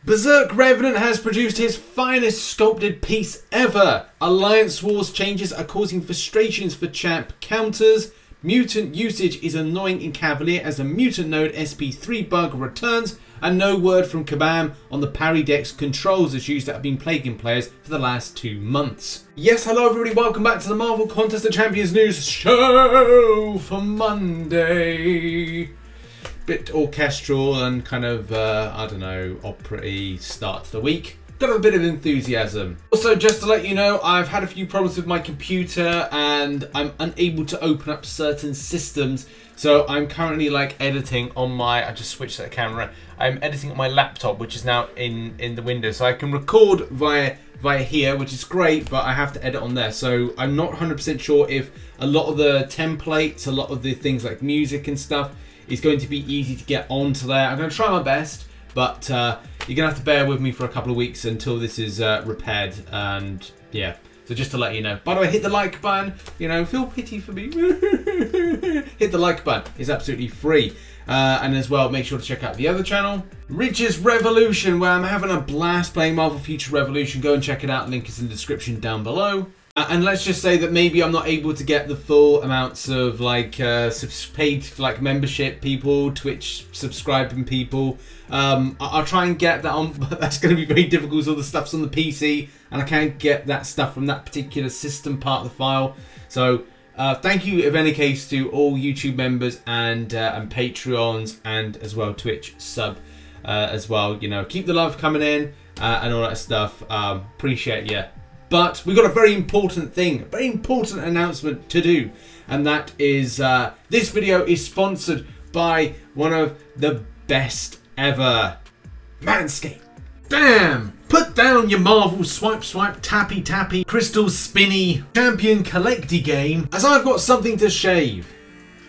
Beserk Revenant has produced his finest sculpted piece ever. Alliance Wars changes are causing frustrations for champ counters. Mutant usage is annoying in Cavalier as a Mutant node SP3 bug returns. And no word from Kabam on the Parry deck's controls issues that have been plaguing players for the last 2 months. Yes, hello everybody, welcome back to the Marvel Contest of Champions News show for Monday. Bit orchestral and kind of, I don't know, opera-y start to the week. Got a bit of enthusiasm. Also, just to let you know, I've had a few problems with my computer and I'm unable to open up certain systems. So I'm currently like editing on my, I just switched that camera. I'm editing on my laptop, which is now in the window. So I can record via here, which is great, but I have to edit on there. So I'm not 100% sure if a lot of the templates, a lot of the things like music and stuff is going to be easy to get onto there. I'm going to try my best, but you're going to have to bear with me for a couple of weeks until this is repaired. And yeah, so just to let you know. By the way, hit the like button. You know, feel pity for me. Hit the like button. It's absolutely free. And as well, make sure to check out the other channel, Rich's Revolution, where I'm having a blast playing Marvel Future Revolution. Go and check it out. Link is in the description down below. And let's just say that maybe I'm not able to get the full amounts of like paid like membership people, Twitch subscribing people. I'll try and get that on, but that's going to be very difficult. So all the stuff's on the PC, and I can't get that stuff from that particular system part of the file. So thank you, in any case, to all YouTube members and Patreons, and as well Twitch sub as well. You know, keep the love coming in and all that stuff. Appreciate you. But we've got a very important thing, a very important announcement to do. And that is, this video is sponsored by one of the best ever, Manscaped. Damn! Put down your Marvel swipe, tappy, tappy, crystal spinny, champion collecty game, as I've got something to shave.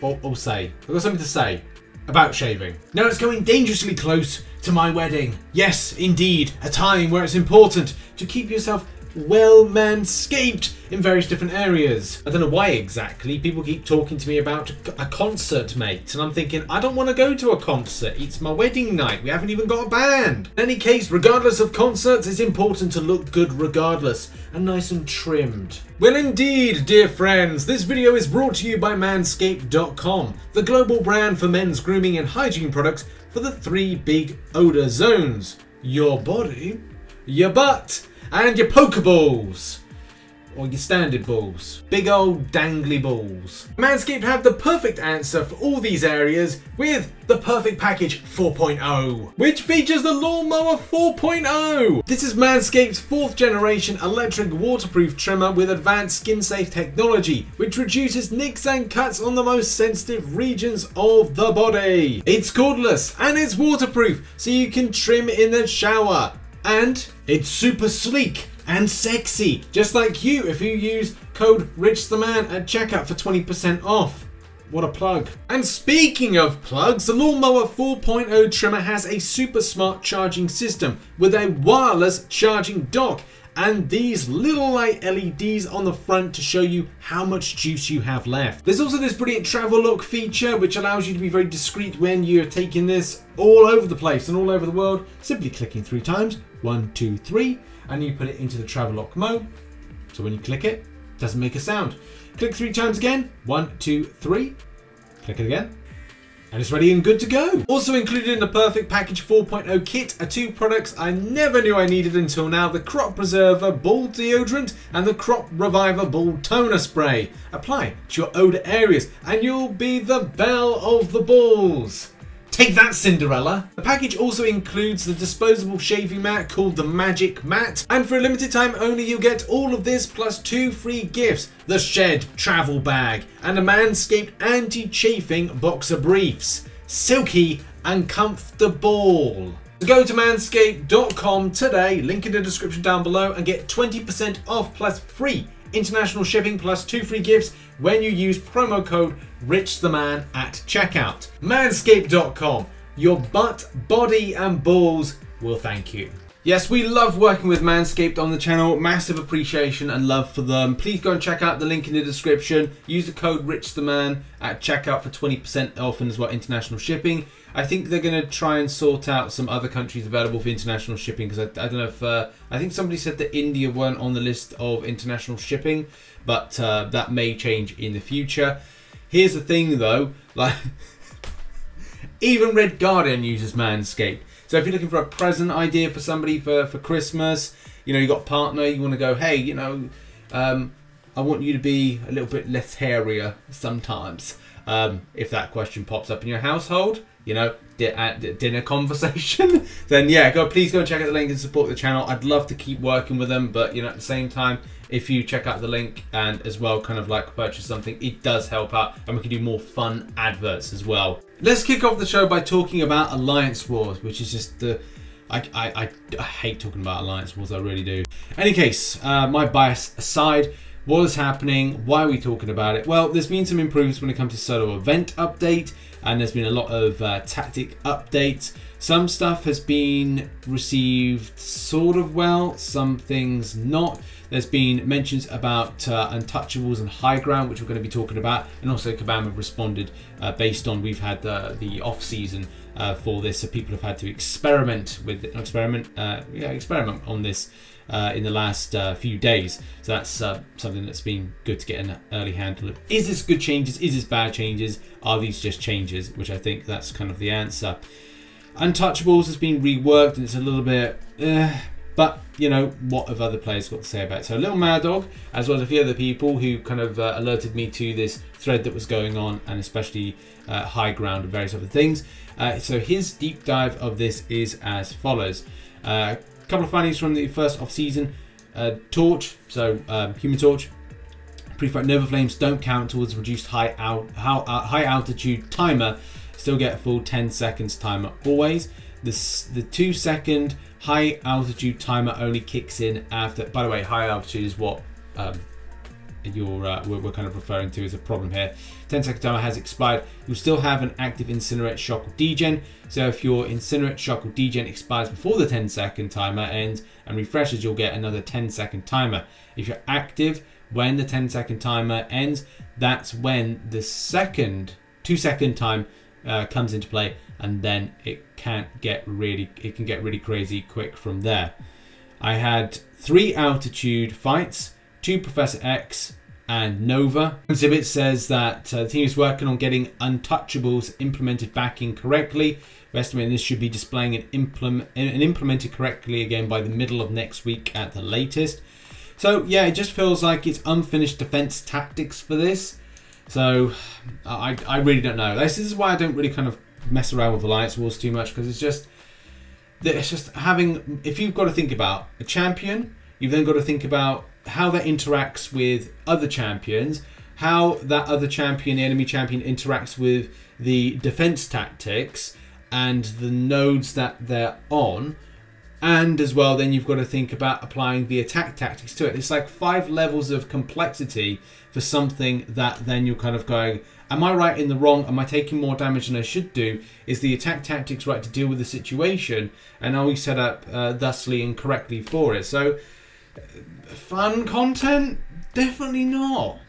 Or say. I've got something to say about shaving. Now it's going dangerously close to my wedding. Yes, indeed, a time where it's important to keep yourself well manscaped in various different areas. I don't know why exactly. People keep talking to me about a concert, mate, and I'm thinking, I don't want to go to a concert. It's my wedding night. We haven't even got a band. In any case, regardless of concerts, it's important to look good regardless, and nice and trimmed. Well, indeed, dear friends, this video is brought to you by Manscaped.com, the global brand for men's grooming and hygiene products for the 3 big odor zones: your body, your butt, and your pokeballs, or your standard balls. Big old dangly balls. Manscaped have the perfect answer for all these areas with the Perfect Package 4.0, which features the Lawnmower 4.0. This is Manscaped's 4th generation electric waterproof trimmer with advanced skin safe technology, which reduces nicks and cuts on the most sensitive regions of the body. It's cordless and it's waterproof, so you can trim in the shower. And it's super sleek and sexy, just like you if you use code RichTheMan at checkout for 20% off. What a plug. And speaking of plugs, the Lawnmower 4.0 trimmer has a super smart charging system with a wireless charging dock and these little light LEDs on the front to show you how much juice you have left. There's also this brilliant travel lock feature which allows you to be very discreet when you're taking this all over the place and all over the world. Simply clicking 3 times, 1, 2, 3, and you put it into the travel lock mode. So when you click it, it doesn't make a sound. Click 3 times again, 1, 2, 3, click it again, and it's ready and good to go. Also included in the Perfect Package 4.0 kit are 2 products I never knew I needed until now: the Crop Preserver Bald Deodorant and the Crop Reviver Bald Toner Spray. Apply to your odor areas and you'll be the belle of the balls. Take that, Cinderella! The package also includes the disposable shaving mat called the Magic Mat, and for a limited time only you'll get all of this plus 2 free gifts: the Shed Travel Bag and a Manscaped Anti-Chafing Boxer Briefs. Silky and comfortable. So go to manscaped.com today, link in the description down below, and get 20% off plus free international shipping plus 2 free gifts when you use promo code RichTheMan at checkout. Manscaped.com. Your butt, body and balls will thank you. Yes, we love working with Manscaped on the channel. Massive appreciation and love for them. Please go and check out the link in the description. Use the code RichTheMan at checkout for 20% off and as well international shipping. I think they're going to try and sort out some other countries available for international shipping, because I don't know if I think somebody said that India weren't on the list of international shipping, but that may change in the future. Here's the thing though, like even Red Guardian uses Manscaped. So if you're looking for a present idea for somebody for Christmas, you know, you got a partner, you want to go, hey, you know, I want you to be a little bit less hairier sometimes. If that question pops up in your household, you know, at dinner conversation, then yeah, please go and check out the link and support the channel. I'd love to keep working with them, but you know, at the same time, if you check out the link and as well kind of like purchase something, it does help out, and we can do more fun adverts as well. Let's kick off the show by talking about Alliance Wars, which is just the I hate talking about Alliance Wars, I really do. Any case, my bias aside, what is happening? Why are we talking about it? Well, there's been some improvements when it comes to solo event update, and there's been a lot of tactic updates. Some stuff has been received sort of well, some things not. There's been mentions about Untouchables and High Ground, which we're going to be talking about, and also Kabam have responded based on we've had the off season for this, so people have had to experiment with experiment on this in the last few days. So that's something that's been good to get an early handle of. Is this good changes? Is this bad changes? Are these just changes? Which I think that's kind of the answer. Untouchables has been reworked and it's a little bit but you know, what have other players got to say about it? So Little Mad Dog, as well as a few other people who kind of alerted me to this thread that was going on, and especially High Ground and various other things. So his deep dive of this is as follows. A couple of findings from the first off-season. Torch, so Human Torch, pre-fight Nova Flames don't count towards reduced high altitude timer. Still get a full 10 seconds timer always. The 2-second high altitude timer only kicks in after. By the way, high altitude is what we're kind of referring to as a problem here. 10-second timer has expired. You'll still have an active Incinerate, Shock, or Degen. So if your Incinerate, Shock, or Degen expires before the 10-second timer ends and refreshes, you'll get another 10-second timer. If you're active when the 10-second timer ends, that's when the 2-second time comes into play, and then it can get really crazy quick from there. I had 3 altitude fights, 2 Professor X and Nova. Exhibit says that the team is working on getting Untouchables implemented back in correctly. We're estimating this should be displaying and implemented correctly again by the middle of next week at the latest. So yeah, it just feels like it's unfinished defense tactics for this. So I really don't know. This is why I don't really kind of mess around with Alliance Wars too much, because it's just having, if you've got to think about a champion, you've then got to think about how that interacts with other champions, how that other champion, the enemy champion, interacts with the defense tactics and the nodes that they're on. And as well, then you've got to think about applying the attack tactics to it. It's like 5 levels of complexity for something that then you're kind of going, am I right in the wrong? Am I taking more damage than I should do? Is the attack tactics right to deal with the situation? And are we set up thusly and correctly for it? So, fun content? Definitely not.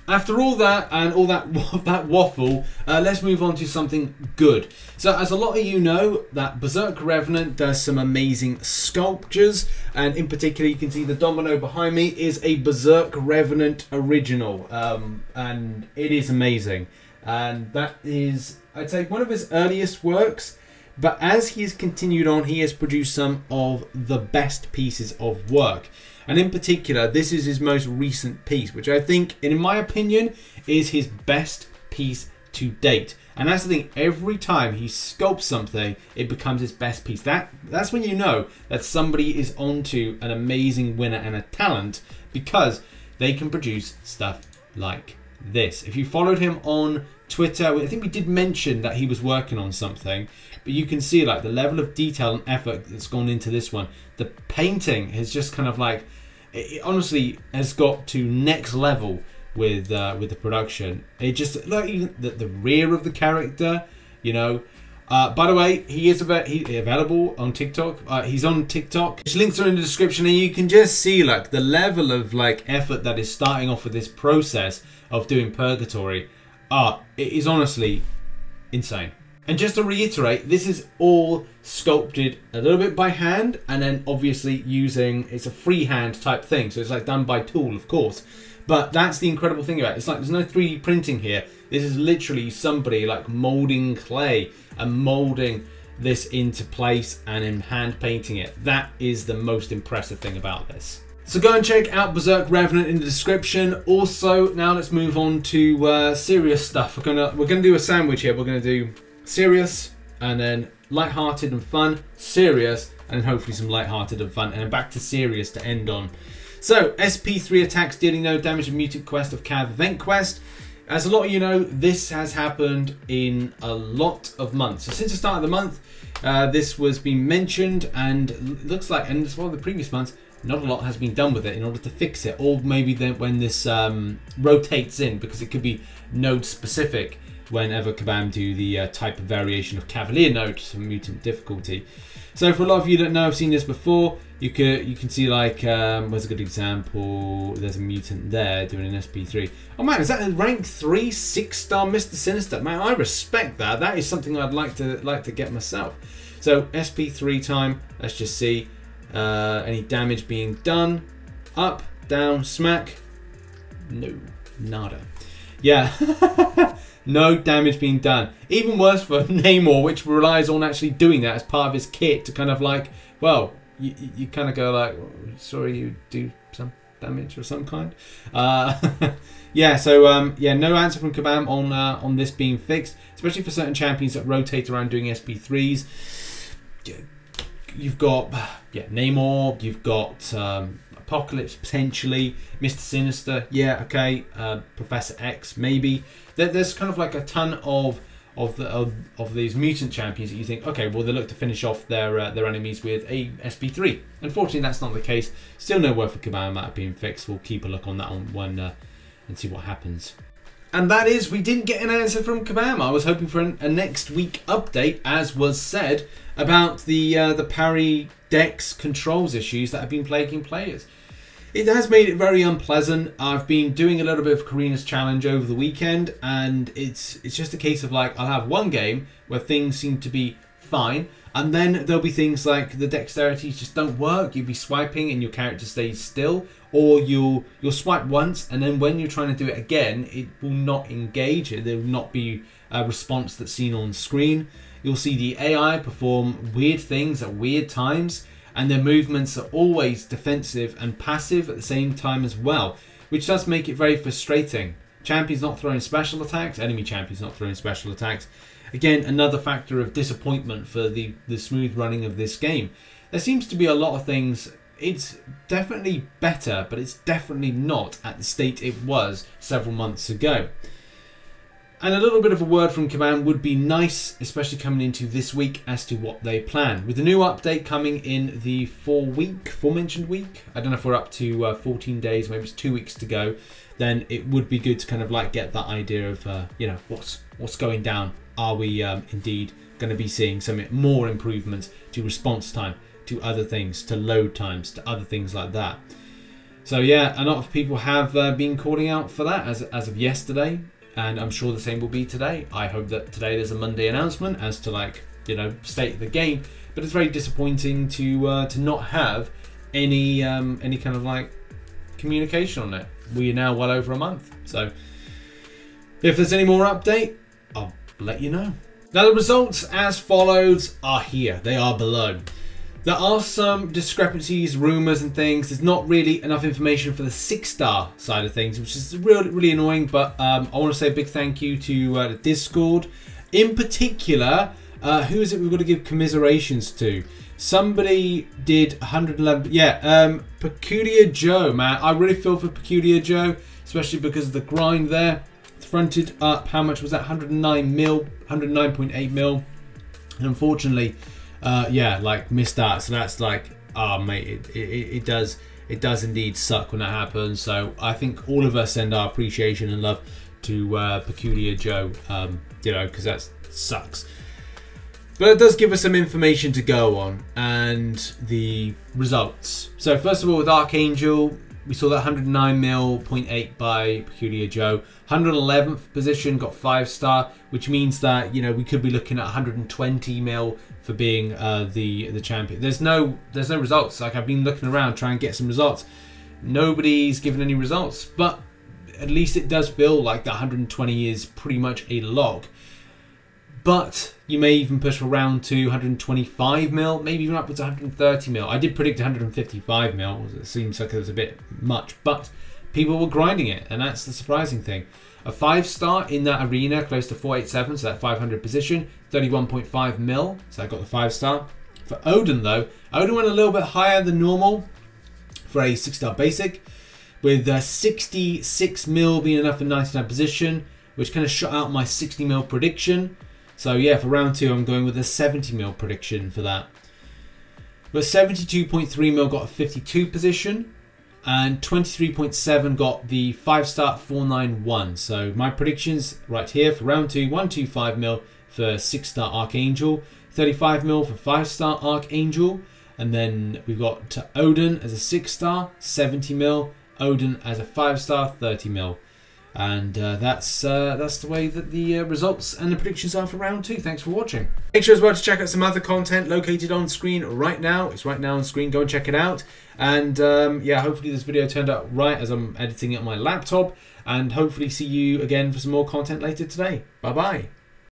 After all that and all that waffle, let's move on to something good. So as a lot of you know, that Beserk Revenant does some amazing sculptures, and in particular you can see the domino behind me is a Beserk Revenant original, and it is amazing. And that is, I'd say, one of his earliest works, but as he has continued on, he has produced some of the best pieces of work. And in particular, this is his most recent piece, which I think, in my opinion, is his best piece to date. And that's the thing, every time he sculpts something, it becomes his best piece. That's when you know that somebody is onto an amazing winner and a talent, because they can produce stuff like this. If you followed him on Twitter, I think we did mention that he was working on something, but you can see like the level of detail and effort that's gone into this one. The painting has just kind of like, it honestly has got to next level with the production. It just, like, even the rear of the character, you know. By the way, he's available on TikTok. He's on TikTok. His links are in the description, and you can just see like the level of like effort that is starting off with this process of doing Purgatory. It is honestly insane. And just to reiterate, this is all sculpted a little bit by hand, and then obviously using, it's a freehand type thing, so it's like done by tool, of course. But that's the incredible thing about it. It's like there's no 3D printing here. This is literally somebody like molding clay and molding this into place and in hand painting it. That is the most impressive thing about this. So go and check out Beserk Revenant in the description. Also, now let's move on to serious stuff. We're gonna do a sandwich here. We're gonna do serious and then light-hearted and fun, serious, and then hopefully some light-hearted and fun, and then back to serious to end on. So, SP3 attacks dealing no damage in Mutant Quest of Cav Event Quest. As a lot of you know, this has happened in a lot of months. So since the start of the month, this was being mentioned, and it looks like, and as well the previous months, not a lot has been done with it in order to fix it, or maybe then when this rotates in, because it could be node specific whenever Kabam do the type of variation of Cavalier node for Mutant difficulty. So for a lot of you that know, I've seen this before, you can see like, where's a good example? There's a Mutant there doing an SP3. Oh man, is that a rank 3 6-star Mr. Sinister? Man, I respect that. That is something I'd like to get myself. So SP3 time, let's just see. Any damage being done? Up, down, smack? No, nada. Yeah, no damage being done. Even worse for Namor, which relies on actually doing that as part of his kit to kind of like, well, you kind of go like, sorry, you do some damage of some kind. Yeah, so yeah, no answer from Kabam on this being fixed, especially for certain champions that rotate around doing SP3s. You've got, yeah, Namor, you've got Apocalypse potentially, Mr. Sinister, yeah, okay, Professor X maybe. There's kind of like a ton of these mutant champions that you think, okay, well they look to finish off their enemies with a SP3. Unfortunately, that's not the case. Still no word for Kabam that being fixed. We'll keep a look on that one and see what happens. And that is, we didn't get an answer from Kabam. I was hoping for a next week update, as was said, about the Parry Dex controls issues that have been plaguing players. It has made it very unpleasant. I've been doing a little bit of Karina's challenge over the weekend, and it's just a case of like, I'll have one game where things seem to be fine, and then there'll be things like the dexterities just don't work. You'll be swiping and your character stays still, or you'll swipe once, and then when you're trying to do it again, it will not engage. There will not be a response that's seen on screen. You'll see the AI perform weird things at weird times, and their movements are always defensive and passive at the same time as well, which does make it very frustrating. Champions not throwing special attacks, enemy champions not throwing special attacks. Again, another factor of disappointment for the smooth running of this game. There seems to be a lot of things. It's definitely better, but it's definitely not at the state it was several months ago. And a little bit of a word from Kabam would be nice, especially coming into this week, as to what they plan. With the new update coming in the forementioned week, I don't know if we're up to 14 days, maybe it's 2 weeks to go, then it would be good to kind of like get that idea of, you know, what's going down. Are we indeed going to be seeing some more improvements to response time, to other things, to load times, to other things like that? So yeah, a lot of people have been calling out for that as of yesterday. And I'm sure the same will be today. I hope that today there's a Monday announcement as to, like, you know, state of the game. But it's very disappointing to not have any kind of like communication on it. We are now well over a month. So if there's any more update, I'll let you know. Now the results as follows are here. They are below. There are some discrepancies, rumours and things. There's not really enough information for the 6-star side of things, which is really annoying. But I want to say a big thank you to the Discord. In particular, who is it we've got to give commiserations to? Somebody did 111. Yeah, Peculiar Joe, man. I really feel for Peculiar Joe, especially because of the grind there. Fronted up, how much was that? 109 mil, 109.8 mil. And unfortunately, yeah, like missed that. So that's like, oh mate, it does indeed suck when that happens. So I think all of us send our appreciation and love to Peculiar Joe, you know, because that sucks. But it does give us some information to go on and the results. So first of all, with Archangel, we saw that 109 mil, 0.8 by Peculiar Joe. 111th position, got 5-star, which means that, you know, we could be looking at 120 mil for being the champion. There's no results. Like, I've been looking around trying to get some results. Nobody's given any results, but at least it does feel like that 120 is pretty much a log. But you may even push around to 125 mil, maybe even upwards to 130 mil. I did predict 155 mil. It seems like it was a bit much, but people were grinding it, and that's the surprising thing. A 5-star in that arena, close to 487, so that 500 position, 31.5 mil, so I got the 5-star. For Odin though, Odin went a little bit higher than normal for a 6-star basic, with 66 mil being enough for 99 position, which kind of shot out my 60 mil prediction. So yeah, for round 2, I'm going with a 70 mil prediction for that. But 72.3 mil got a 52 position, and 23.7 got the 5-star 491. So my predictions right here for round 2, 125 mil for 6-star Archangel, 35 mil for 5-star Archangel, and then we've got Odin as a 6-star, 70 mil, Odin as a 5-star, 30 mil. And that's the way that the results and the predictions are for round 2. Thanks for watching. Make sure as well to check out some other content located on screen right now. It's right now on screen. Go and check it out. And yeah, hopefully this video turned out right as I'm editing it on my laptop. And hopefully see you again for some more content later today. Bye-bye.